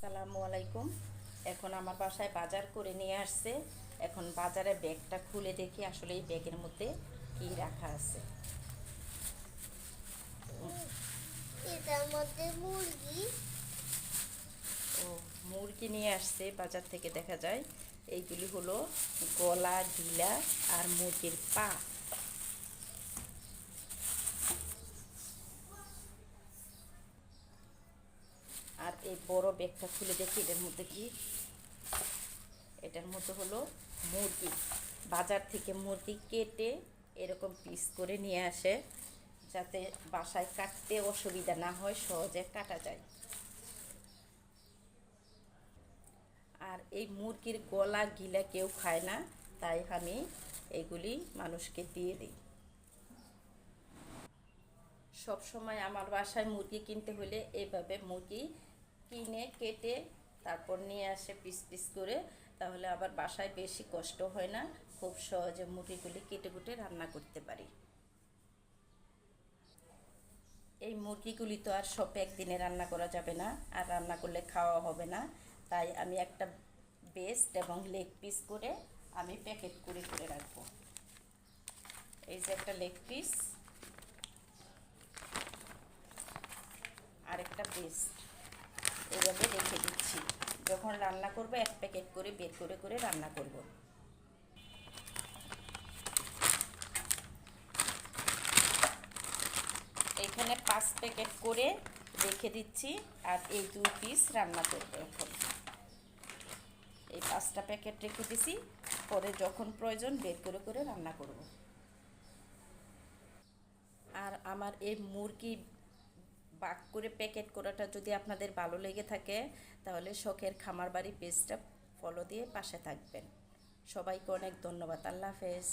আসসালামু আলাইকুম। এখন আমার বাসায় বাজার করে নিয়ে আসছে। এখন বাজারে ব্যাগটা খুলে দেখি আসলে এই ব্যাগের মধ্যে কি রাখা আছে। এটার মধ্যে মুরগি। ও, মুরগি নিয়ে আসছে বাজার থেকে। দেখা যায় এইগুলি হলো গলা, গিলা আর মুরগির পা। আর এই বড় ব্যাগটা খুলে দেখি এটার মধ্যে কি। এটার মধ্যে হলো মুরগি। বাজার থেকে মুরগি কেটে এরকম পিস করে নিয়ে আসে, যাতে বাসায় কাটতে অসুবিধা না হয়, সহজে কাটা যায়। আর এই মুরগির গলা গিলা কেউ খায় না, তাই আমি এগুলি মানুষকে দিয়ে দিই। সব সময় আমার বাসায় মুরগি কিনতে হলে এইভাবে মুরগি কিনে কেটে তারপর নিয়ে আসে পিস পিস করে, তাহলে আবার বাসায় বেশি কষ্ট হয় না, খুব সহজে মুরগিগুলি কেটে কুটে রান্না করতে পারি। এই মুরগিগুলি তো আর সব একদিনে রান্না করা যাবে না, আর রান্না করলে খাওয়া হবে না, তাই আমি একটা বেস্ট এবং লেগ পিস করে আমি প্যাকেট করে করে রাখবো। এই যে একটা লেগ পিস, আরেকটা পেস্ট, এভাবে রেখে দিচ্ছি। যখন রান্না করব এক প্যাকেট করে বের করে করে রান্না করব। এখানে 5 প্যাকেট করে রেখে দিচ্ছি, আর এই 2 পিস রান্না করব। এখন এই 5টা প্যাকেট রেখে দিছি, পরে যখন প্রয়োজন বের করে করে রান্না করব। আর আমার এই মুরগি বাক করে প্যাকেট করাটা যদি আপনাদের ভালো লেগে থাকে, তাহলে শখের খামার বাড়ি পেজটা ফলো দিয়ে পাশে থাকবেন। সবাইকে অনেক ধন্যবাদ। আল্লাহ হাফেজ।